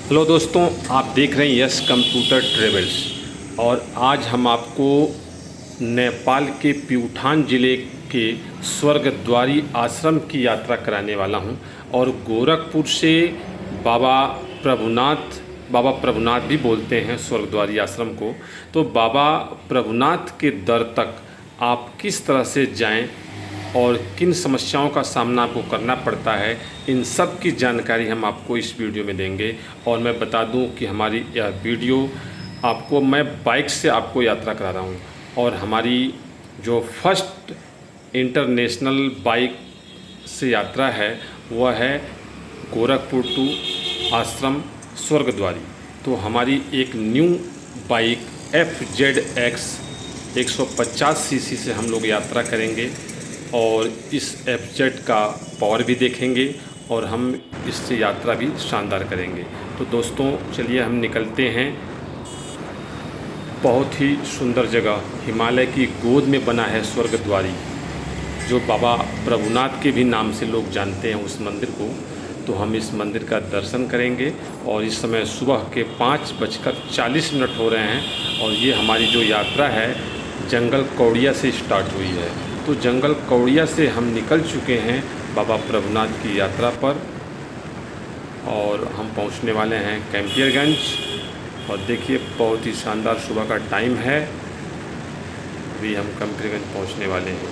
Hello दोस्तों, आप देख रहे हैं यस कंप्यूटर ट्रेवल्स। और आज हम आपको नेपाल के प्यूठान ज़िले के स्वर्गद्वारी आश्रम की यात्रा कराने वाला हूं। और गोरखपुर से बाबा प्रभुनाथ भी बोलते हैं स्वर्गद्वारी आश्रम को। तो बाबा प्रभुनाथ के दर तक आप किस तरह से जाएं और किन समस्याओं का सामना आपको करना पड़ता है, इन सब की जानकारी हम आपको इस वीडियो में देंगे। और मैं बता दूं कि हमारी यह वीडियो मैं बाइक से आपको यात्रा करा रहा हूं। और हमारी जो फर्स्ट इंटरनेशनल बाइक से यात्रा है वह है गोरखपुर टू आश्रम स्वर्गद्वारी। तो हमारी एक न्यू बाइक FZX 150 सीसी से हम लोग यात्रा करेंगे और इस FZ का पावर भी देखेंगे और हम इससे यात्रा भी शानदार करेंगे। तो दोस्तों चलिए हम निकलते हैं। बहुत ही सुंदर जगह, हिमालय की गोद में बना है स्वर्गद्वारी, जो बाबा प्रभुनाथ के भी नाम से लोग जानते हैं उस मंदिर को। तो हम इस मंदिर का दर्शन करेंगे। और इस समय सुबह के 5:40 हो रहे हैं और ये हमारी जो यात्रा है जंगल कौड़िया से स्टार्ट हुई है। तो जंगल कौड़िया से हम निकल चुके हैं बाबा प्रभुनाथ की यात्रा पर और हम पहुंचने वाले हैं कैंपियरगंज। और देखिए बहुत ही शानदार सुबह का टाइम है, अभी हम कैंपियरगंज पहुंचने वाले हैं।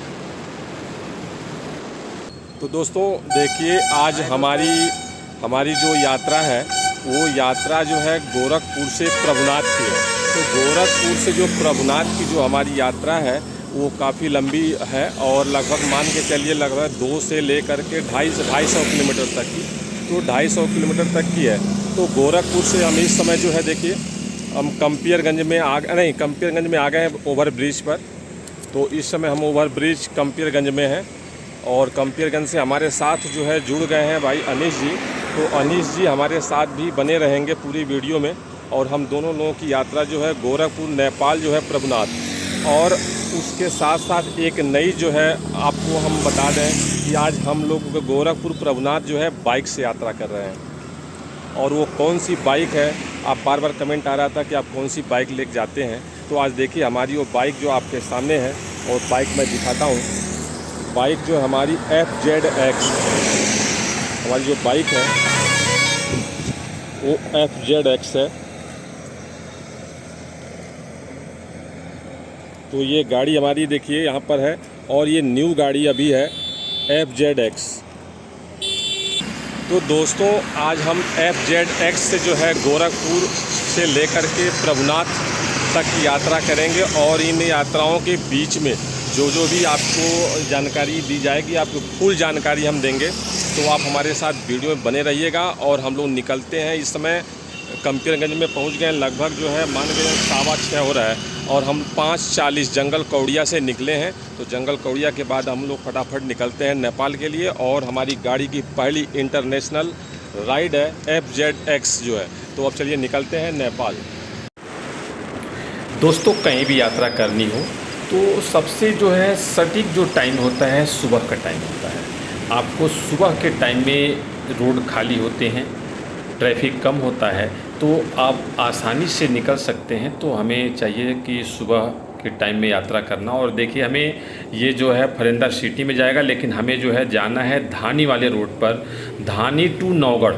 तो दोस्तों देखिए, आज हमारी जो यात्रा है वो यात्रा जो है गोरखपुर से प्रभुनाथ की है। तो गोरखपुर से जो प्रभुनाथ की जो हमारी यात्रा है वो काफ़ी लंबी है और लगभग मान के चलिए लगभग 2 से लेकर के 250 किलोमीटर तक की, तो 250 किलोमीटर तक की है। तो गोरखपुर से हम इस समय जो है देखिए हम कंपियरगंज में आ गए हैं ओवर ब्रिज पर। तो इस समय हम ओवर ब्रिज कंपियरगंज में हैं और कंपियरगंज से हमारे साथ जो है जुड़ गए हैं भाई अनीश जी। तो अनीश जी हमारे साथ भी बने रहेंगे पूरी वीडियो में। और हम दोनों लोगों की यात्रा जो है गोरखपुर नेपाल जो है प्रभुनाथ, और उसके साथ साथ एक नई जो है आपको हम बता दें कि आज हम लोग गोरखपुर प्रभुनाथ जो है बाइक से यात्रा कर रहे हैं। और वो कौन सी बाइक है, आप बार बार कमेंट आ रहा था कि आप कौन सी बाइक लेके जाते हैं। तो आज देखिए हमारी वो बाइक जो आपके सामने है, और बाइक मैं दिखाता हूँ। बाइक जो हमारी FZX, हमारी जो बाइक है वो FZX है। तो ये गाड़ी हमारी देखिए यहाँ पर है और ये न्यू गाड़ी अभी है FZX। तो दोस्तों आज हम FZX से जो है गोरखपुर से लेकर के प्रभुनाथ तक की यात्रा करेंगे। और इन यात्राओं के बीच में जो भी आपको जानकारी दी जाएगी, आपको फुल जानकारी हम देंगे। तो आप हमारे साथ वीडियो में बने रहिएगा। और हम लोग निकलते हैं, इस समय कंपियरगंज में पहुंच गए, लगभग जो है मान के 6:15 हो रहा है और हम 5:40 जंगल कौड़िया से निकले हैं। तो जंगल कौड़िया के बाद हम लोग फटाफट निकलते हैं नेपाल के लिए। और हमारी गाड़ी की पहली इंटरनेशनल राइड है FZX जो है। तो अब चलिए निकलते हैं नेपाल। दोस्तों कहीं भी यात्रा करनी हो तो सबसे जो है सटीक जो टाइम होता है सुबह का टाइम होता है। आपको सुबह के टाइम में रोड खाली होते हैं, ट्रैफिक कम होता है, तो आप आसानी से निकल सकते हैं। तो हमें चाहिए कि सुबह के टाइम में यात्रा करना। और देखिए हमें ये जो है फरेंदा सिटी में जाएगा, लेकिन हमें जो है जाना है धानी वाले रोड पर, धानी टू नौगढ़।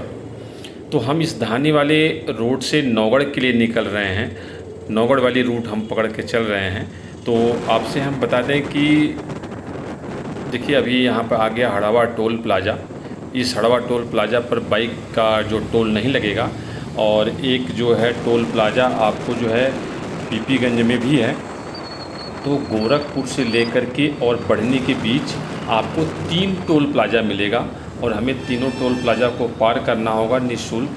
तो हम इस धानी वाले रोड से नौगढ़ के लिए निकल रहे हैं। नौगढ़ वाली रूट हम पकड़ के चल रहे हैं। तो आपसे हम बता दें कि देखिए अभी यहाँ पर आ गया हड़ावा टोल प्लाज़ा। इस हड़ावा टोल प्लाज़ा पर बाइक का जो टोल नहीं लगेगा। और एक जो है टोल प्लाज़ा आपको जो है पीपीगंज में भी है। तो गोरखपुर से लेकर के और बढ़नी के बीच आपको 3 टोल प्लाज़ा मिलेगा और हमें तीनों टोल प्लाज़ा को पार करना होगा निःशुल्क।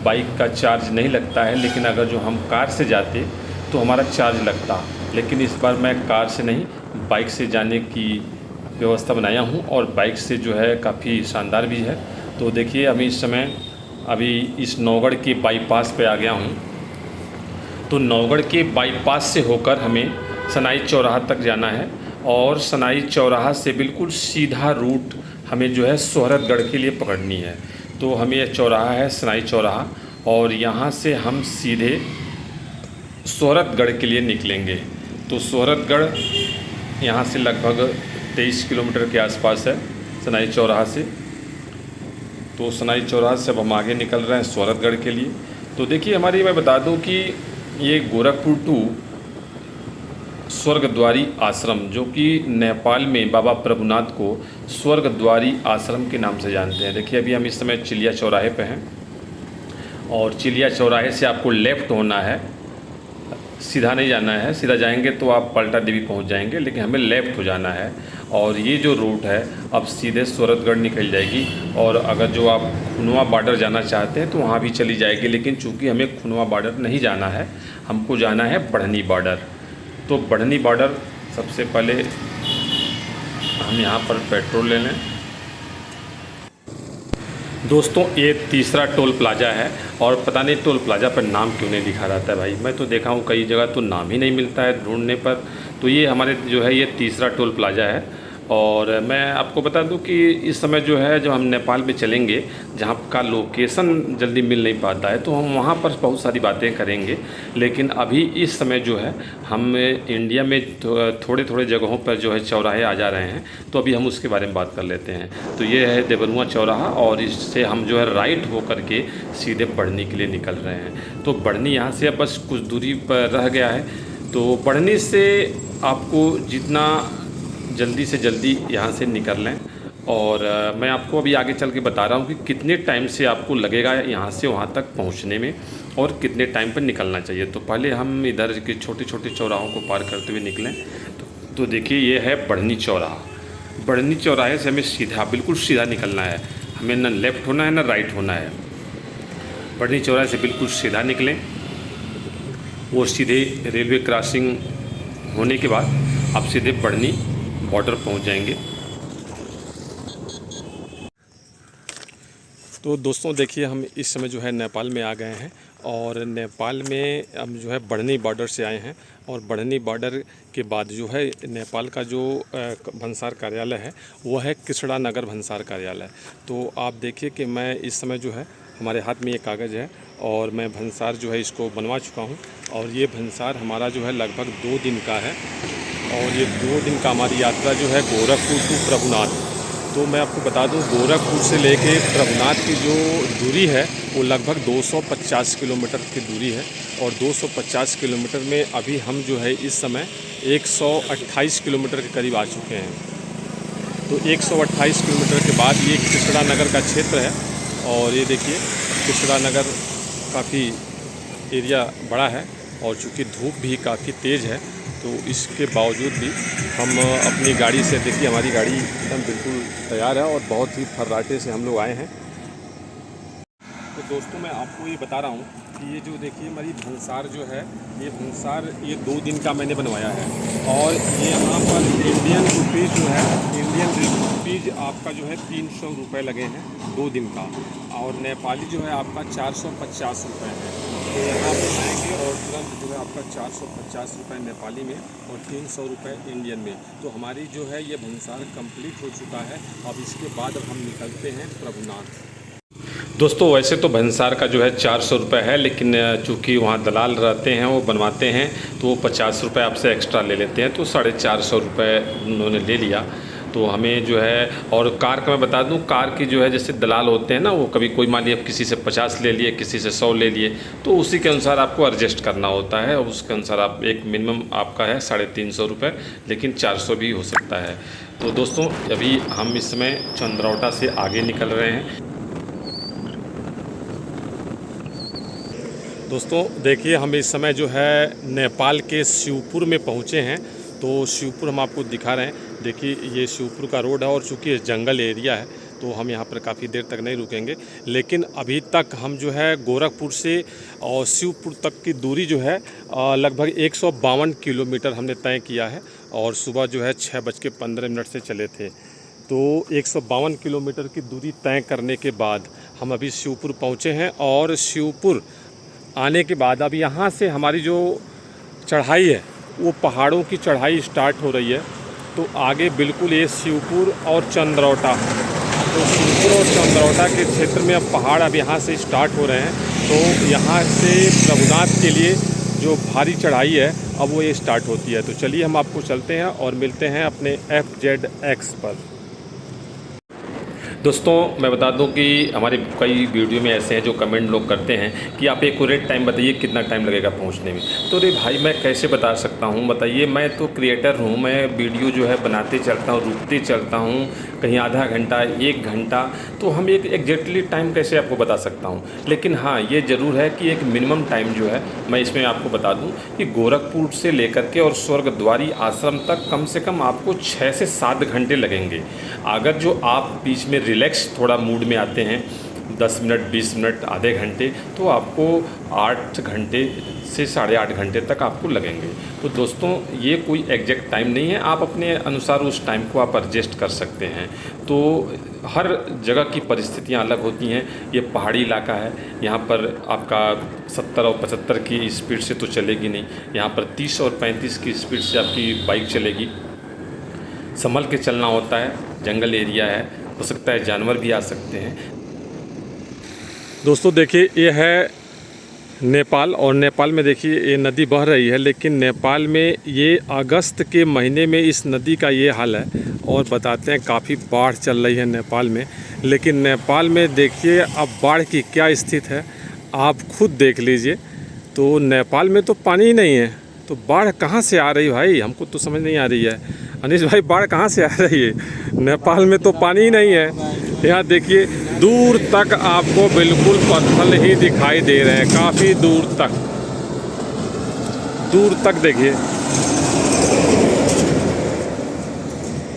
बाइक का चार्ज नहीं लगता है, लेकिन अगर जो हम कार से जाते तो हमारा चार्ज लगता। लेकिन इस बार मैं कार से नहीं, बाइक से जाने की व्यवस्था बनाया हूँ और बाइक से जो है काफ़ी शानदार भी है। तो देखिए अभी इस नौगढ़ के बाईपास पे आ गया हूँ। तो नौगढ़ के बाईपास से होकर हमें सनाई चौराहा तक जाना है और सनाई चौराहा से बिल्कुल सीधा रूट हमें जो है सोहरतगढ़ के लिए पकड़नी है। तो हमें यह चौराहा है सनाई चौराहा और यहाँ से हम सीधे सोहरतगढ़ के लिए निकलेंगे। तो सोहरतगढ़ यहाँ से लगभग 23 किलोमीटर के आसपास है सनाई चौराहा से। तो सनाई चौराहा से अब हम आगे निकल रहे हैं सोहरतगढ़ के लिए। तो देखिए मैं बता दूं कि ये गोरखपुर टू स्वर्गद्वारी आश्रम, जो कि नेपाल में बाबा प्रभुनाथ को स्वर्गद्वारी आश्रम के नाम से जानते हैं। देखिए अभी हम इस समय चिलिया चौराहे पे हैं और चिलिया चौराहे से आपको लेफ़्ट होना है, सीधा नहीं जाना है। सीधा जाएंगे तो आप पलटा देवी पहुंच जाएंगे, लेकिन हमें लेफ़्ट हो जाना है। और ये जो रूट है अब सीधे सोहरतगढ़ निकल जाएगी। और अगर जो आप खुनवा बॉर्डर जाना चाहते हैं तो वहाँ भी चली जाएगी, लेकिन चूँकि हमें खुनवा बॉर्डर नहीं जाना है, हमको जाना है बढ़नी बॉर्डर। तो बढ़नी बॉर्डर सबसे पहले हम यहाँ पर पेट्रोल ले लें। दोस्तों ये तीसरा टोल प्लाज़ा है और पता नहीं टोल प्लाज़ा पर नाम क्यों नहीं लिखा रहता है भाई। मैं तो देखा हूँ कई जगह तो नाम ही नहीं मिलता है ढूंढने पर। तो ये हमारे जो है ये तीसरा टोल प्लाज़ा है। और मैं आपको बता दूं कि इस समय जो है जब हम नेपाल में चलेंगे, जहाँ का लोकेशन जल्दी मिल नहीं पाता है, तो हम वहाँ पर बहुत सारी बातें करेंगे। लेकिन अभी इस समय जो है हम इंडिया में थोड़े थोड़े जगहों पर जो है चौराहे आ जा रहे हैं, तो अभी हम उसके बारे में बात कर लेते हैं। तो ये है देवनुआ चौराहा और इससे हम जो है राइट होकर के सीधे बढ़नी के लिए निकल रहे हैं। तो बढ़नी यहाँ से अब बस कुछ दूरी पर रह गया है। तो बढ़नी से आपको जितना जल्दी से जल्दी यहाँ से निकल लें। और मैं आपको अभी आगे चल के बता रहा हूँ कि कितने टाइम से आपको लगेगा यहाँ से वहाँ तक पहुँचने में और कितने टाइम पर निकलना चाहिए। तो पहले हम इधर के छोटे छोटे चौराहों को पार करते हुए निकलें। तो देखिए ये है बढ़नी चौराहा। बढ़नी चौराहे से हमें सीधा, बिल्कुल सीधा निकलना है। हमें ना लेफ़्ट होना है ना राइट होना है। बढ़नी चौराहे से बिल्कुल सीधा निकलें और सीधे रेलवे क्रॉसिंग होने के बाद आप सीधे बढ़नी बॉर्डर पहुंच जाएंगे। तो दोस्तों देखिए हम इस समय जो है नेपाल में आ गए हैं और नेपाल में हम जो है बढ़नी बॉर्डर से आए हैं। और बढ़नी बॉर्डर के बाद जो है नेपाल का जो भंसार कार्यालय है वो है किसड़ा नगर भंसार कार्यालय। तो आप देखिए कि मैं इस समय जो है हमारे हाथ में ये कागज़ है और मैं भंसार जो है इसको बनवा चुका हूँ। और ये भंसार हमारा जो है लगभग 2 दिन का है और ये 2 दिन का हमारी यात्रा जो है गोरखपुर टू प्रभुनाथ। तो मैं आपको बता दूं गोरखपुर से लेके प्रभुनाथ की जो दूरी है वो लगभग 250 किलोमीटर की दूरी है। और 250 किलोमीटर में अभी हम जो है इस समय 128 किलोमीटर के करीब आ चुके हैं। तो 128 किलोमीटर के बाद ये किसड़ा नगर का क्षेत्र है। और ये देखिए किसड़ा नगर काफ़ी एरिया बड़ा है और चूँकि धूप भी काफ़ी तेज़ है तो इसके बावजूद भी हम अपनी गाड़ी से, देखिए हमारी गाड़ी एकदम बिल्कुल तैयार है और बहुत ही फर्राटे से हम लोग आए हैं। तो दोस्तों मैं आपको ये बता रहा हूँ कि ये जो देखिए हमारी भंसार जो है ये भंसार ये 2 दिन का मैंने बनवाया है। और ये यहाँ पर इंडियन रुपीज़ जो है, इंडियन रुपीज़ आपका जो है 300 रुपये लगे हैं 2 दिन का। और नेपाली जो है आपका 450 रुपये है। तो यहाँ पर आएंगे और तुरंत जो है आपका 450 रुपये नेपाली में और 300 रुपये इंडियन में। तो हमारी जो है ये भंसार कंप्लीट हो चुका है। अब इसके बाद अब हम निकलते हैं प्रभुनाथ। दोस्तों वैसे तो भंसार का जो है 400 रुपये है, लेकिन चूँकि वहाँ दलाल रहते हैं वो बनवाते हैं तो वो 50 रुपये आपसे एक्स्ट्रा ले लेते हैं। तो 450 रुपये उन्होंने ले लिया। तो हमें जो है, और कार का मैं बता दूं, कार की जो है जैसे दलाल होते हैं ना, वो कभी कोई मान लिया किसी से 50 ले लिए, किसी से 100 ले लिए, तो उसी के अनुसार आपको एडजस्ट करना होता है। और उसके अनुसार आप एक मिनिमम आपका है 350 रुपये, लेकिन 400 भी हो सकता है। तो दोस्तों अभी हम इस समय चंद्रौटा से आगे निकल रहे हैं। दोस्तों देखिए हम इस समय जो है नेपाल के शिवपुर में पहुँचे हैं। तो शिवपुर हम आपको दिखा रहे हैं। देखिए ये शिवपुर का रोड है और चूँकि जंगल एरिया है तो हम यहाँ पर काफ़ी देर तक नहीं रुकेंगे। लेकिन अभी तक हम जो है गोरखपुर से और शिवपुर तक की दूरी जो है लगभग 152 किलोमीटर हमने तय किया है। और सुबह जो है 6:15 से चले थे। तो 152 किलोमीटर की दूरी तय करने के बाद हम अभी शिवपुर पहुँचे हैं। और शिवपुर आने के बाद अब यहाँ से हमारी जो चढ़ाई है वो पहाड़ों की चढ़ाई स्टार्ट हो रही है। तो आगे बिल्कुल ये शिवपुर और चंद्रौटा तो शिवपुर और चंद्रौटा के क्षेत्र में अब पहाड़ अब यहाँ से स्टार्ट हो रहे हैं। तो यहाँ से प्रभुनाथ के लिए जो भारी चढ़ाई है अब वो ये स्टार्ट होती है। तो चलिए हम आपको चलते हैं और मिलते हैं अपने FZX पर। दोस्तों मैं बता दूं कि हमारे कई वीडियो में ऐसे हैं जो कमेंट लोग करते हैं कि आप एक्यूरेट टाइम बताइए, कितना टाइम लगेगा पहुंचने में। तो अरे भाई मैं कैसे बता सकता हूं, बताइए। मैं तो क्रिएटर हूं, मैं वीडियो जो है बनाते चलता हूं, रुकते चलता हूं, कहीं आधा घंटा 1 घंटा, तो हम एक एग्जैक्टली टाइम कैसे आपको बता सकता हूँ। लेकिन हाँ ये ज़रूर है कि एक मिनिमम टाइम जो है मैं इसमें आपको बता दूँ कि गोरखपुर से लेकर के और स्वर्गद्वारी आश्रम तक कम से कम आपको 6 से 7 घंटे लगेंगे। अगर जो आप बीच में रिलैक्स थोड़ा मूड में आते हैं 10 मिनट 20 मिनट आधे घंटे, तो आपको 8 घंटे से 8.5 घंटे तक आपको लगेंगे। तो दोस्तों ये कोई एग्जैक्ट टाइम नहीं है, आप अपने अनुसार उस टाइम को आप एडजस्ट कर सकते हैं। तो हर जगह की परिस्थितियां अलग होती हैं। ये पहाड़ी इलाका है, यहाँ पर आपका 70 और 75 की स्पीड से तो चलेगी नहीं, यहाँ पर 30 और 35 की स्पीड से आपकी बाइक चलेगी। संभल के चलना होता है, जंगल एरिया है, हो सकता है जानवर भी आ सकते हैं। दोस्तों देखिए ये है नेपाल, और नेपाल में देखिए ये नदी बह रही है, लेकिन नेपाल में ये अगस्त के महीने में इस नदी का ये हाल है। और बताते हैं काफ़ी बाढ़ चल रही है नेपाल में। लेकिन नेपाल में देखिए अब बाढ़ की क्या स्थिति है आप खुद देख लीजिए। तो नेपाल में तो पानी ही नहीं है, तो बाढ़ कहाँ से आ रही भाई, हमको तो समझ नहीं आ रही है। अनीश भाई बाढ़ कहाँ से आ रही है, नेपाल में तो पानी ही नहीं है। यहाँ देखिए दूर तक आपको बिल्कुल पत्थर ही दिखाई दे रहे हैं, काफ़ी दूर तक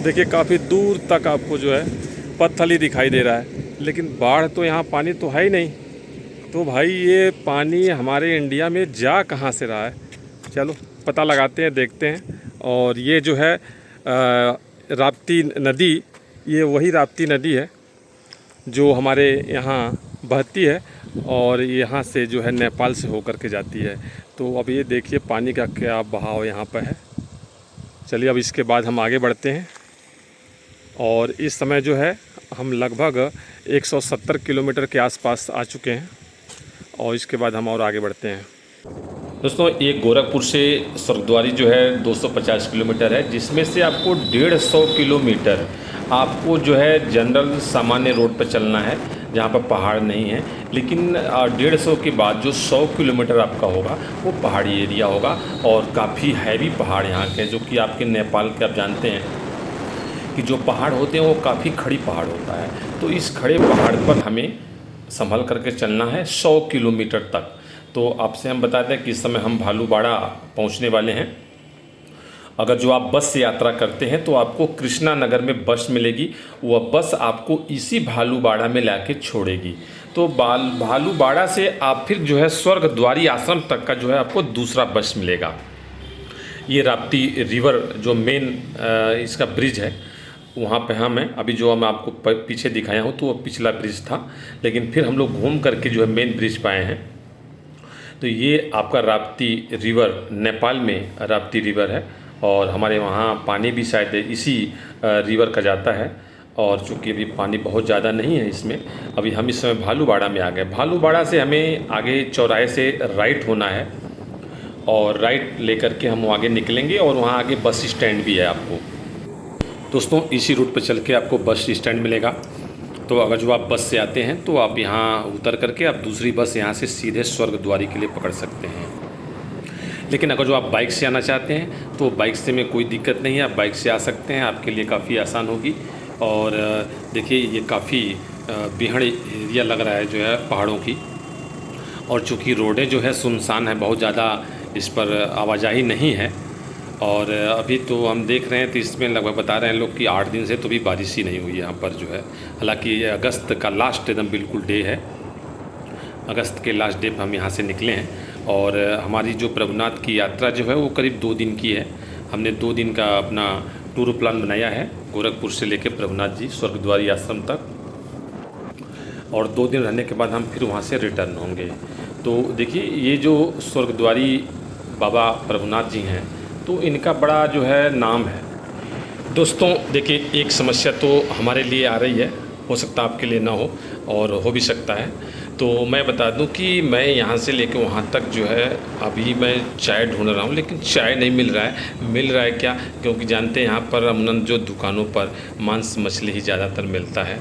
देखिए काफ़ी दूर तक आपको जो है पत्थर ही दिखाई दे रहा है। लेकिन बाढ़ तो यहाँ पानी तो है ही नहीं। तो भाई ये पानी हमारे इंडिया में जा कहाँ से रहा है, चलो पता लगाते हैं, देखते हैं। और ये जो है राप्ती नदी, ये वही राप्ती नदी है जो हमारे यहाँ बहती है और यहाँ से जो है नेपाल से होकर के जाती है। तो अब ये देखिए पानी का क्या बहाव यहाँ पर है। चलिए अब इसके बाद हम आगे बढ़ते हैं। और इस समय जो है हम लगभग 170 किलोमीटर के आसपास आ चुके हैं, और इसके बाद हम और आगे बढ़ते हैं। दोस्तों ये गोरखपुर से स्वर्गद्वारी जो है 250 किलोमीटर है, जिसमें से आपको 150 किलोमीटर आपको जो है जनरल सामान्य रोड पर चलना है, जहाँ पर पहाड़ नहीं है। लेकिन 150 के बाद जो 100 किलोमीटर आपका होगा वो पहाड़ी एरिया होगा, और काफ़ी हैवी पहाड़ यहाँ के, जो कि आपके नेपाल के आप जानते हैं कि जो पहाड़ होते हैं वो काफ़ी खड़ी पहाड़ होता है। तो इस खड़े पहाड़ पर हमें संभल करके चलना है 100 किलोमीटर तक। तो आपसे हम बताते हैं कि इस समय हम भालूबाड़ा पहुंचने वाले हैं। अगर जो आप बस से यात्रा करते हैं तो आपको कृष्णा नगर में बस मिलेगी, वह बस आपको इसी भालूबाड़ा में लाके छोड़ेगी। तो भालूबाड़ा से आप फिर जो है स्वर्गद्वारी आश्रम तक का जो है आपको दूसरा बस मिलेगा। ये राप्ती रिवर जो मेन इसका ब्रिज है, वहाँ पे हम हैं अभी। जो मैं आपको पीछे दिखाया हूँ तो वो पिछला ब्रिज था, लेकिन फिर हम लोग घूम करके जो है मेन ब्रिज पाए हैं। तो ये आपका राप्ती रिवर, नेपाल में राप्ती रिवर है, और हमारे वहाँ पानी भी शायद इसी रिवर का जाता है। और चूँकि अभी पानी बहुत ज़्यादा नहीं है इसमें, अभी हम इस समय भालूबाड़ा में आ गए। भालूबाड़ा से हमें आगे चौराहे से राइट होना है, और राइट लेकर के हम आगे निकलेंगे, और वहाँ आगे बस स्टैंड भी है आपको। दोस्तों इसी रूट पर चल के आपको बस स्टैंड मिलेगा। तो अगर जो आप बस से आते हैं तो आप यहाँ उतर करके आप दूसरी बस यहाँ से सीधे स्वर्गद्वारी के लिए पकड़ सकते हैं। लेकिन अगर जो आप बाइक से आना चाहते हैं तो बाइक से में कोई दिक्कत नहीं है, आप बाइक से आ सकते हैं, आपके लिए काफ़ी आसान होगी। और देखिए ये काफ़ी बिहड़ एरिया लग रहा है जो है पहाड़ों की, और चूँकि रोडें जो है सुनसान है, बहुत ज़्यादा इस पर आवाजाही नहीं है। और अभी तो हम देख रहे हैं तो इसमें लगभग बता रहे हैं लोग कि 8 दिन से तो भी बारिश ही नहीं हुई यहाँ पर जो है। हालांकि ये अगस्त का लास्ट एकदम बिल्कुल डे है, अगस्त के लास्ट डे पर हम यहाँ से निकले हैं। और हमारी जो प्रभुनाथ की यात्रा जो है वो करीब 2 दिन की है। हमने 2 दिन का अपना टूर प्लान बनाया है, गोरखपुर से लेकर प्रभुनाथ जी स्वर्गद्वारी आश्रम तक, और 2 दिन रहने के बाद हम फिर वहाँ से रिटर्न होंगे। तो देखिए ये जो स्वर्गद्वारी बाबा प्रभुनाथ जी हैं तो इनका बड़ा जो है नाम है। दोस्तों देखिए एक समस्या तो हमारे लिए आ रही है, हो सकता है आपके लिए ना हो और हो भी सकता है। तो मैं बता दूं कि मैं यहाँ से लेके वहाँ तक जो है अभी मैं चाय ढूंढ रहा हूँ, लेकिन चाय नहीं मिल रहा है। मिल रहा है क्या, क्योंकि जानते हैं यहाँ पर अमूमन जो दुकानों पर मांस मछली ही ज़्यादातर मिलता है।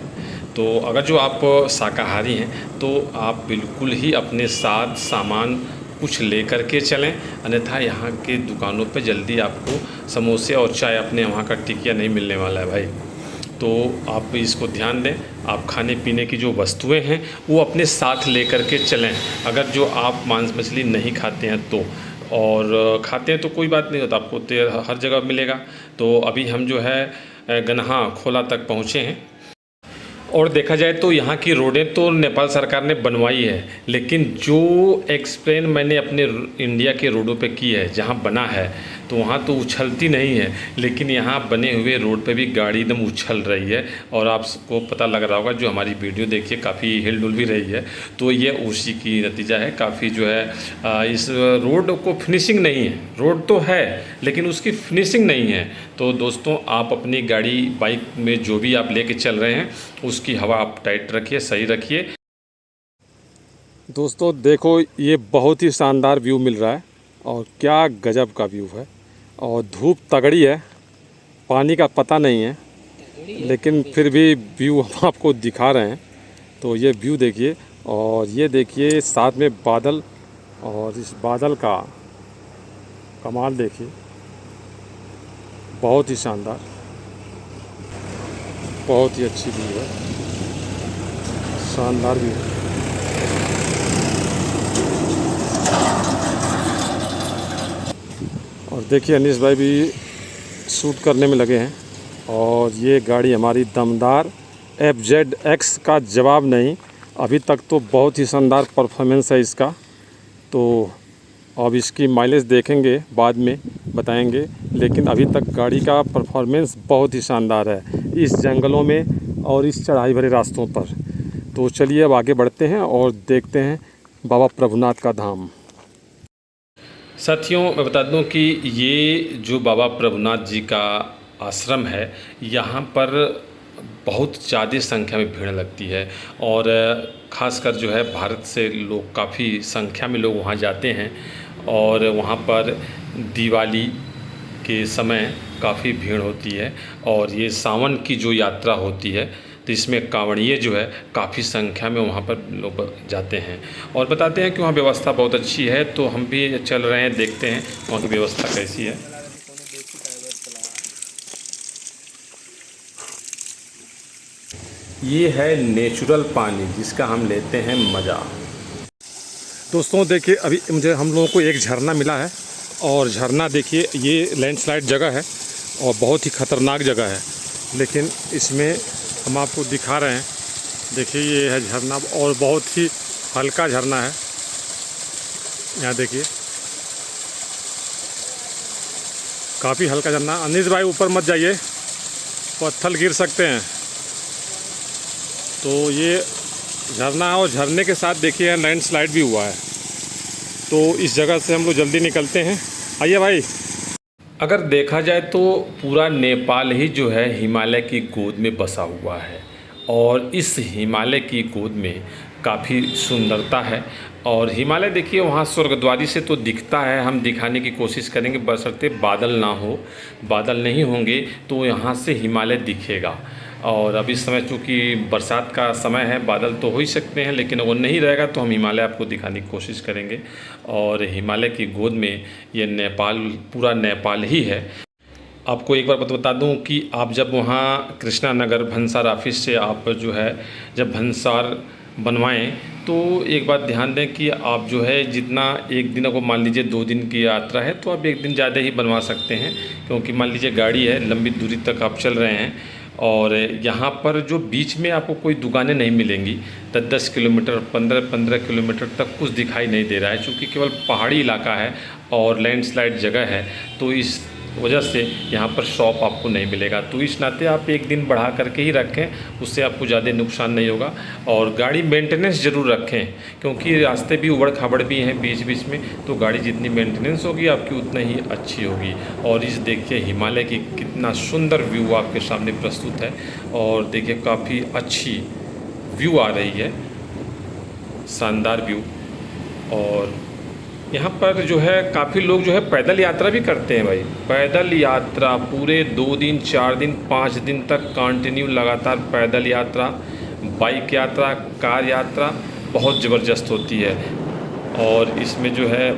तो अगर जो आप शाकाहारी हैं तो आप बिल्कुल ही अपने साथ सामान कुछ लेकर के चलें, अन्यथा यहाँ के दुकानों पे जल्दी आपको समोसे और चाय अपने वहाँ का टिकिया नहीं मिलने वाला है भाई। तो आप इसको ध्यान दें, आप खाने पीने की जो वस्तुएं हैं वो अपने साथ लेकर के चलें। अगर जो आप मांस मछली नहीं खाते हैं तो, और खाते हैं तो कोई बात नहीं होता, आपको तो हर जगह मिलेगा। तो अभी हम जो है गन्हा खोला तक पहुँचे हैं और देखा जाए तो यहाँ की रोडें तो नेपाल सरकार ने बनवाई है, लेकिन जो एक्सप्लेन मैंने अपने इंडिया के रोडों पे की है, जहाँ बना है तो वहाँ तो उछलती नहीं है, लेकिन यहाँ बने हुए रोड पे भी गाड़ी एकदम उछल रही है। और आपको पता लग रहा होगा, जो हमारी वीडियो देखिए काफ़ी हिल डुल भी रही है, तो ये उसी की नतीजा है। काफ़ी जो है इस रोड को फिनिशिंग नहीं है, रोड तो है लेकिन उसकी फिनिशिंग नहीं है। तो दोस्तों, आप अपनी गाड़ी बाइक में जो भी आप लेके चल रहे हैं उसकी हवा आप टाइट रखिए, सही रखिए। दोस्तों देखो, ये बहुत ही शानदार व्यू मिल रहा है और क्या गजब का व्यू है। और धूप तगड़ी है, पानी का पता नहीं है, लेकिन फिर भी व्यू हम आपको दिखा रहे हैं। तो ये व्यू देखिए, और ये देखिए साथ में बादल, और इस बादल का कमाल देखिए, बहुत ही शानदार, बहुत ही अच्छी व्यू है, शानदार व्यू है। और देखिए अनीश भाई भी शूट करने में लगे हैं। और ये गाड़ी हमारी दमदार FZX का जवाब नहीं, अभी तक तो बहुत ही शानदार परफॉर्मेंस है इसका। तो अब इसकी माइलेज देखेंगे, बाद में बताएंगे, लेकिन अभी तक गाड़ी का परफॉर्मेंस बहुत ही शानदार है इस जंगलों में और इस चढ़ाई भरे रास्तों पर। तो चलिए अब आगे बढ़ते हैं और देखते हैं बाबा प्रभुनाथ का धाम। साथियों, मैं बता दूं कि ये जो बाबा प्रभुनाथ जी का आश्रम है, यहाँ पर बहुत ज़्यादा संख्या में भीड़ लगती है। और ख़ासकर जो है भारत से लोग, काफ़ी संख्या में लोग वहाँ जाते हैं। और वहाँ पर दिवाली के समय काफ़ी भीड़ होती है। और ये सावन की जो यात्रा होती है, तो इसमें कांवड़िए जो है काफ़ी संख्या में वहाँ पर लोग जाते हैं। और बताते हैं कि वहाँ व्यवस्था बहुत अच्छी है। तो हम भी चल रहे हैं, देखते हैं वहाँ की व्यवस्था कैसी है। ये है नेचुरल पानी, जिसका हम लेते हैं मज़ा। दोस्तों देखिए, अभी मुझे हम लोगों को एक झरना मिला है, और झरना देखिए, ये लैंडस्लाइड जगह है और बहुत ही ख़तरनाक जगह है, लेकिन इसमें हम आपको दिखा रहे हैं। देखिए ये है झरना, और बहुत ही हल्का झरना है। यहाँ देखिए काफ़ी हल्का झरना। अनीश भाई ऊपर मत जाइए, पत्थर गिर सकते हैं। तो ये झरना है, और झरने के साथ देखिए लैंडस्लाइड भी हुआ है। तो इस जगह से हम लोग जल्दी निकलते हैं। आइए भाई। अगर देखा जाए तो पूरा नेपाल ही जो है हिमालय की गोद में बसा हुआ है, और इस हिमालय की गोद में काफ़ी सुंदरता है। और हिमालय देखिए वहाँ स्वर्गद्वारी से तो दिखता है, हम दिखाने की कोशिश करेंगे, बशर्ते बादल ना हो। बादल नहीं होंगे तो यहाँ से हिमालय दिखेगा। और अभी समय चूँकि बरसात का समय है, बादल तो हो ही सकते हैं, लेकिन वो नहीं रहेगा तो हम हिमालय आपको दिखाने की कोशिश करेंगे। और हिमालय की गोद में ये नेपाल, पूरा नेपाल ही है। आपको एक बार बता दूं कि आप जब वहाँ कृष्णा नगर भंसार ऑफिस से आप जो है जब भंसार बनवाएं, तो एक बात ध्यान दें कि आप जो है जितना, एक दिन को मान लीजिए 2 दिन की यात्रा है तो आप 1 दिन ज़्यादा ही बनवा सकते हैं, क्योंकि मान लीजिए गाड़ी है, लंबी दूरी तक आप चल रहे हैं। और यहाँ पर जो बीच में आपको कोई दुकानें नहीं मिलेंगी। 10-10 किलोमीटर, 15-15 किलोमीटर तक कुछ दिखाई नहीं दे रहा है, क्योंकि केवल पहाड़ी इलाका है और लैंडस्लाइड जगह है। तो इस वजह से यहाँ पर शॉप आपको नहीं मिलेगा। तो इस नाते आप एक दिन बढ़ा करके ही रखें, उससे आपको ज़्यादा नुकसान नहीं होगा। और गाड़ी मेंटेनेंस ज़रूर रखें, क्योंकि रास्ते भी उबड़ खाबड़ भी हैं बीच बीच में, तो गाड़ी जितनी मेंटेनेंस होगी आपकी उतना ही अच्छी होगी। और इस देखिए हिमालय की कितना सुंदर व्यू आपके सामने प्रस्तुत है, और देखिए काफ़ी अच्छी व्यू आ रही है, शानदार व्यू। और यहाँ पर जो है काफ़ी लोग जो है पैदल यात्रा भी करते हैं भाई। पैदल यात्रा पूरे 2 दिन 4 दिन 5 दिन तक कंटिन्यू लगातार पैदल यात्रा, बाइक यात्रा, कार यात्रा बहुत ज़बरदस्त होती है। और इसमें जो है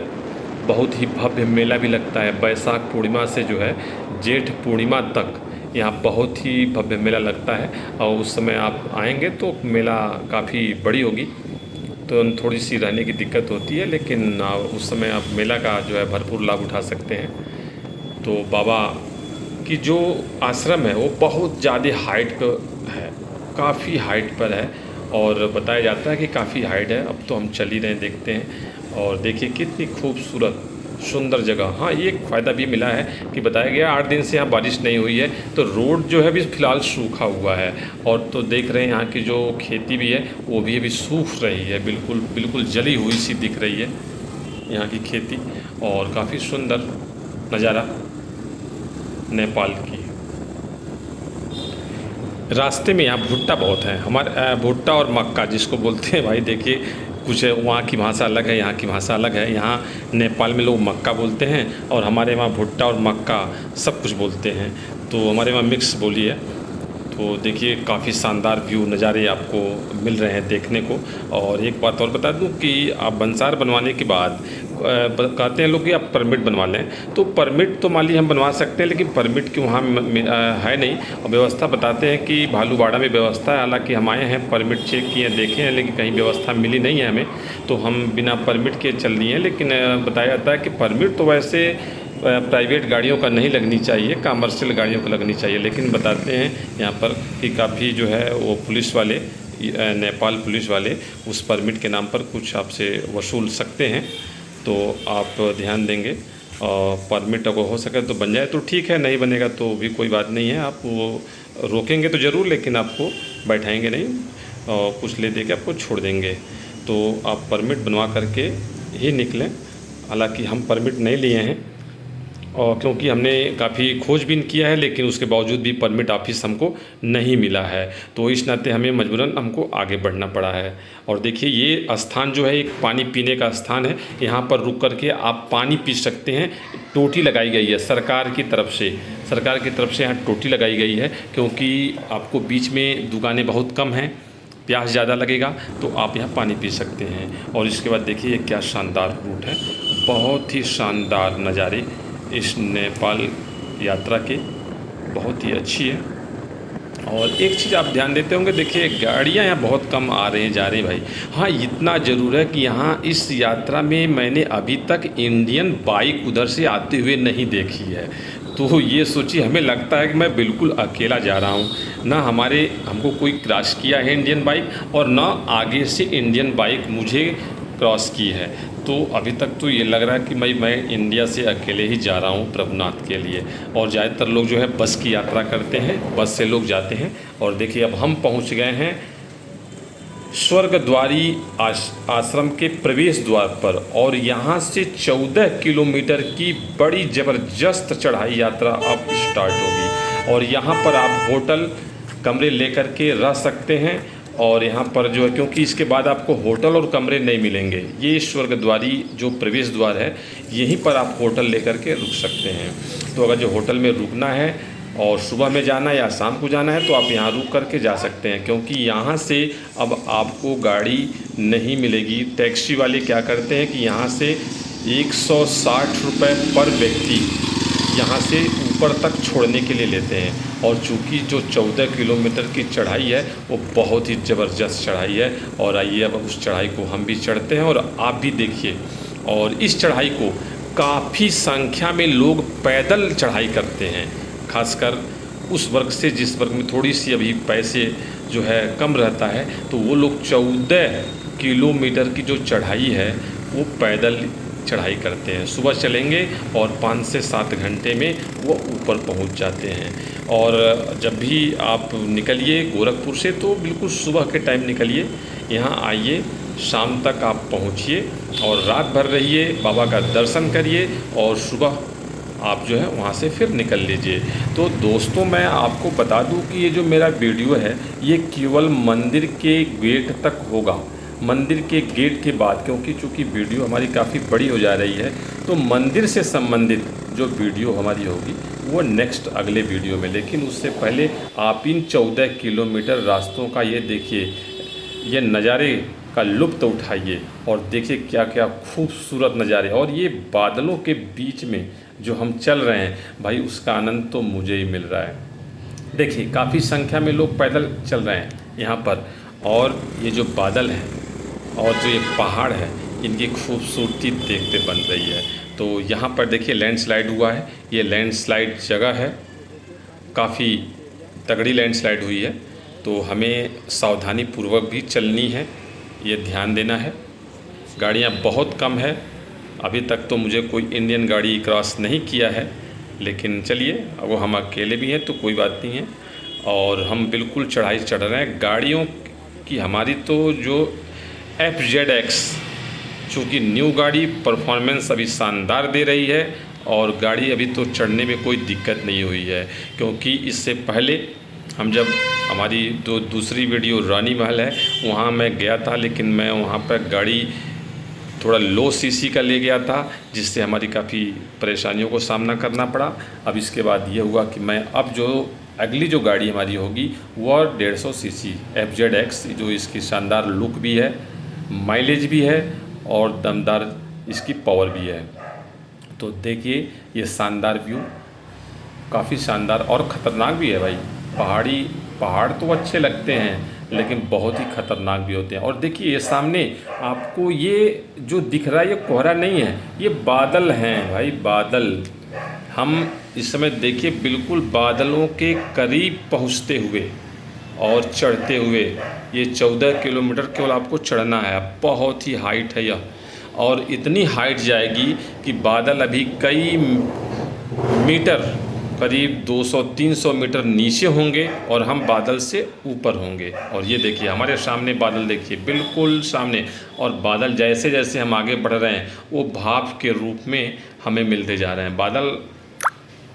बहुत ही भव्य मेला भी लगता है। बैसाख पूर्णिमा से जो है जेठ पूर्णिमा तक यहाँ बहुत ही भव्य मेला लगता है, और उस समय आप आएंगे तो मेला काफ़ी बड़ी होगी, तो थोड़ी सी रहने की दिक्कत होती है, लेकिन उस समय आप मेला का जो है भरपूर लाभ उठा सकते हैं। तो बाबा की जो आश्रम है वो बहुत ज़्यादा हाइट पर है, काफ़ी हाइट पर है, और बताया जाता है कि काफ़ी हाइट है। अब तो हम चल ही रहे हैं, देखते हैं। और देखिए कितनी खूबसूरत सुंदर जगह। हाँ, ये एक फ़ायदा भी मिला है कि बताया गया 8 दिन से यहाँ बारिश नहीं हुई है, तो रोड जो है अभी फ़िलहाल सूखा हुआ है। और तो देख रहे हैं यहाँ की जो खेती भी है वो भी अभी सूख रही है, बिल्कुल बिल्कुल जली हुई सी दिख रही है यहाँ की खेती। और काफ़ी सुंदर नज़ारा नेपाल की। रास्ते में यहाँ भुट्टा बहुत है, हमारे भुट्टा और मक्का जिसको बोलते हैं भाई। देखिए कुछ वहाँ की भाषा अलग है, यहाँ की भाषा अलग है। यहाँ नेपाल में लोग मक्का बोलते हैं, और हमारे वहाँ भुट्टा और मक्का सब कुछ बोलते हैं, तो हमारे वहाँ मिक्स बोली है। तो देखिए काफ़ी शानदार व्यू नज़ारे आपको मिल रहे हैं देखने को। और एक बात और बता दूं कि आप बंसार बनवाने के बाद कहते हैं लोग कि आप परमिट बनवा लें, तो परमिट तो मान लीजिए हम बनवा सकते हैं, लेकिन परमिट की वहाँ है नहीं। और व्यवस्था बताते हैं कि भालूवाड़ा में व्यवस्था है, हालांकि हम आए हैं परमिट चेक किए देखे हैं, लेकिन कहीं व्यवस्था मिली नहीं है हमें, तो हम बिना परमिट के चल दिए हैं। लेकिन बताया जाता है कि परमिट तो वैसे प्राइवेट गाड़ियों का नहीं लगनी चाहिए, कमर्शियल गाड़ियों को लगनी चाहिए। लेकिन बताते हैं यहाँ पर कि काफ़ी जो है वो पुलिस वाले, नेपाल पुलिस वाले उस परमिट के नाम पर कुछ आपसे वसूल सकते हैं, तो आप ध्यान देंगे। और परमिट अगर हो सके तो बन जाए तो ठीक है, नहीं बनेगा तो भी कोई बात नहीं है। आप वो रोकेंगे तो ज़रूर, लेकिन आपको बैठाएंगे नहीं, और कुछ ले दे के आपको छोड़ देंगे। तो आप परमिट बनवा करके ही निकलें। हालांकि हम परमिट नहीं लिए हैं, और क्योंकि हमने काफ़ी खोजबीन किया है, लेकिन उसके बावजूद भी परमिट ऑफिस हमको नहीं मिला है, तो इस नाते हमें मजबूरन हमको आगे बढ़ना पड़ा है। और देखिए ये स्थान जो है एक पानी पीने का स्थान है, यहाँ पर रुक करके आप पानी पी सकते हैं। टोटी लगाई गई है सरकार की तरफ से यहाँ टोटी लगाई गई है, क्योंकि आपको बीच में दुकानें बहुत कम हैं, प्यास ज़्यादा लगेगा, तो आप यहाँ पानी पी सकते हैं। और इसके बाद देखिए ये क्या शानदार रूट है, बहुत ही शानदार नज़ारे इस नेपाल यात्रा के, बहुत ही अच्छी है। और एक चीज़ आप ध्यान देते होंगे, देखिए गाड़ियाँ यहाँ बहुत कम आ रही हैं जा रही भाई। हाँ, इतना ज़रूर है कि यहाँ इस यात्रा में मैंने अभी तक इंडियन बाइक उधर से आते हुए नहीं देखी है। तो ये सोचिए, हमें लगता है कि मैं बिल्कुल अकेला जा रहा हूँ, ना हमको कोई क्रॉस किया है इंडियन बाइक, और ना आगे से इंडियन बाइक मुझे क्रॉस की है। तो अभी तक तो ये लग रहा है कि मैं इंडिया से अकेले ही जा रहा हूँ प्रभुनाथ के लिए। और ज़्यादातर लोग जो है बस की यात्रा करते हैं, बस से लोग जाते हैं। और देखिए अब हम पहुँच गए हैं स्वर्गद्वारी आश्रम के प्रवेश द्वार पर, और यहाँ से 14 किलोमीटर की बड़ी ज़बरदस्त चढ़ाई यात्रा अब स्टार्ट होगी। और यहाँ पर आप होटल कमरे लेकर के रह सकते हैं, और यहाँ पर जो है, क्योंकि इसके बाद आपको होटल और कमरे नहीं मिलेंगे, ये स्वर्गद्वारी जो प्रवेश द्वार है यहीं पर आप होटल लेकर के रुक सकते हैं। तो अगर जो होटल में रुकना है और सुबह में जाना है या शाम को जाना है, तो आप यहाँ रुक करके जा सकते हैं, क्योंकि यहाँ से अब आपको गाड़ी नहीं मिलेगी। टैक्सी वाले क्या करते हैं कि यहाँ से 160 रुपये पर व्यक्ति यहाँ से ऊपर तक छोड़ने के लिए लेते हैं। और चूँकि जो 14 किलोमीटर की चढ़ाई है वो बहुत ही ज़बरदस्त चढ़ाई है। और आइए अब उस चढ़ाई को हम भी चढ़ते हैं, और आप भी देखिए। और इस चढ़ाई को काफ़ी संख्या में लोग पैदल चढ़ाई करते हैं, खासकर उस वर्ग से जिस वर्ग में थोड़ी सी अभी पैसे जो है कम रहता है, तो वो लोग 14 किलोमीटर की जो चढ़ाई है वो पैदल चढ़ाई करते हैं। सुबह चलेंगे और 5 से 7 घंटे में वो ऊपर पहुंच जाते हैं। और जब भी आप निकलिए गोरखपुर से तो बिल्कुल सुबह के टाइम निकलिए, यहाँ आइए, शाम तक आप पहुँचिए और रात भर रहिए, बाबा का दर्शन करिए और सुबह आप जो है वहाँ से फिर निकल लीजिए। तो दोस्तों, मैं आपको बता दूं कि ये जो मेरा वीडियो है ये केवल मंदिर के गेट तक होगा। मंदिर के गेट के बाद, क्योंकि चूँकि वीडियो हमारी काफ़ी बड़ी हो जा रही है, तो मंदिर से संबंधित जो वीडियो हमारी होगी वो नेक्स्ट अगले वीडियो में। लेकिन उससे पहले आप इन 14 किलोमीटर रास्तों का ये देखिए, ये नज़ारे का लुत्फ़ उठाइए और देखिए क्या क्या खूबसूरत नज़ारे। और ये बादलों के बीच में जो हम चल रहे हैं भाई, उसका आनंद तो मुझे ही मिल रहा है। देखिए काफ़ी संख्या में लोग पैदल चल रहे हैं यहाँ पर, और ये जो बादल हैं और जो ये पहाड़ है, इनकी खूबसूरती देखते बन रही है। तो यहाँ पर देखिए लैंडस्लाइड हुआ है, ये लैंडस्लाइड जगह है, काफ़ी तगड़ी लैंडस्लाइड हुई है, तो हमें सावधानी पूर्वक भी चलनी है, ये ध्यान देना है। गाड़ियाँ बहुत कम है, अभी तक तो मुझे कोई इंडियन गाड़ी क्रॉस नहीं किया है, लेकिन चलिए, अब वो हम अकेले भी हैं तो कोई बात नहीं है। और हम बिल्कुल चढ़ाई चढ़ रहे हैं गाड़ियों की। हमारी तो जो FZX, चूँकि न्यू गाड़ी, परफॉर्मेंस अभी शानदार दे रही है और गाड़ी अभी तो चढ़ने में कोई दिक्कत नहीं हुई है। क्योंकि इससे पहले हम जब हमारी दूसरी वीडियो रानी महल है, वहाँ मैं गया था, लेकिन मैं वहाँ पर गाड़ी थोड़ा लो सीसी का ले गया था, जिससे हमारी काफ़ी परेशानियों को सामना करना पड़ा। अब इसके बाद ये हुआ कि मैं अब जो अगली जो गाड़ी हमारी होगी वो 150 सीसी FZX, जो इसकी शानदार लुक भी है, माइलेज भी है और दमदार इसकी पावर भी है। तो देखिए ये शानदार व्यू, काफ़ी शानदार और ख़तरनाक भी है भाई। पहाड़ तो अच्छे लगते हैं, लेकिन बहुत ही ख़तरनाक भी होते हैं। और देखिए ये सामने आपको ये जो दिख रहा है, ये कोहरा नहीं है, ये बादल हैं भाई, बादल। हम इस समय देखिए बिल्कुल बादलों के करीब पहुंचते हुए और चढ़ते हुए। ये 14 किलोमीटर केवल आपको चढ़ना है, बहुत ही हाइट है यह, और इतनी हाइट जाएगी कि बादल अभी कई मीटर, करीब 200-300 मीटर नीचे होंगे और हम बादल से ऊपर होंगे। और ये देखिए हमारे सामने बादल, देखिए बिल्कुल सामने, और बादल जैसे जैसे हम आगे बढ़ रहे हैं वो भाप के रूप में हमें मिलते जा रहे हैं। बादल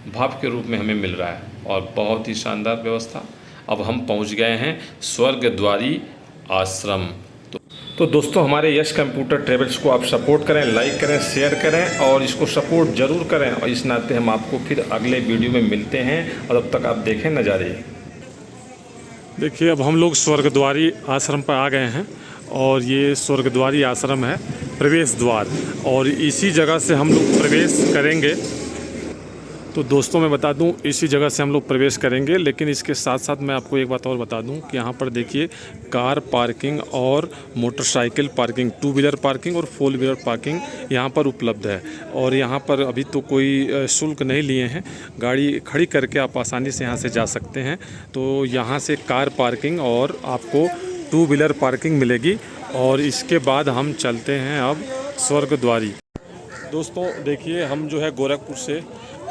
भाप के रूप में हमें मिल रहा है और बहुत ही शानदार व्यवस्था। अब हम पहुंच गए हैं स्वर्गद्वारी आश्रम। तो दोस्तों, हमारे यश कंप्यूटर ट्रेवल्स को आप सपोर्ट करें, लाइक करें, शेयर करें और इसको सपोर्ट ज़रूर करें। और इस नाते हम आपको फिर अगले वीडियो में मिलते हैं, और अब तक आप देखें नज़ारे। देखिए अब हम लोग स्वर्गद्वारी आश्रम पर आ गए हैं, और ये स्वर्गद्वारी आश्रम है, प्रवेश द्वार, और इसी जगह से हम लोग प्रवेश करेंगे। तो दोस्तों मैं बता दूं, इसी जगह से हम लोग प्रवेश करेंगे। लेकिन इसके साथ साथ मैं आपको एक बात और बता दूं कि यहाँ पर देखिए कार पार्किंग और मोटरसाइकिल पार्किंग, 2 व्हीलर पार्किंग और 4 व्हीलर पार्किंग यहाँ पर उपलब्ध है। और यहाँ पर अभी तो कोई शुल्क नहीं लिए हैं, गाड़ी खड़ी करके आप आसानी से यहाँ से जा सकते हैं। तो यहाँ से कार पार्किंग और आपको 2 व्हीलर पार्किंग मिलेगी। और इसके बाद हम चलते हैं अब स्वर्गद्वारी। दोस्तों देखिए, हम जो है गोरखपुर से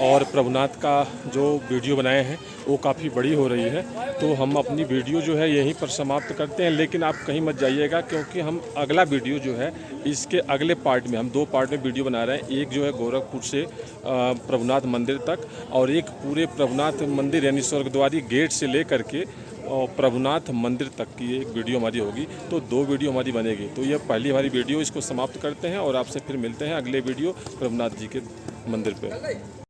और प्रभुनाथ का जो वीडियो बनाए हैं वो काफ़ी बड़ी हो रही है, तो हम अपनी वीडियो जो है यहीं पर समाप्त करते हैं। लेकिन आप कहीं मत जाइएगा, क्योंकि हम अगला वीडियो जो है इसके अगले पार्ट में, हम 2 पार्ट में वीडियो बना रहे हैं। एक जो है गोरखपुर से प्रभुनाथ मंदिर तक, और एक पूरे प्रभुनाथ मंदिर यानी स्वर्गद्वारी गेट से ले करके और प्रभुनाथ मंदिर तक की एक वीडियो हमारी होगी। तो 2 वीडियो हमारी बनेगी। तो ये पहली हमारी वीडियो, इसको समाप्त करते हैं और आपसे फिर मिलते हैं अगले वीडियो प्रभुनाथ जी के मंदिर पे।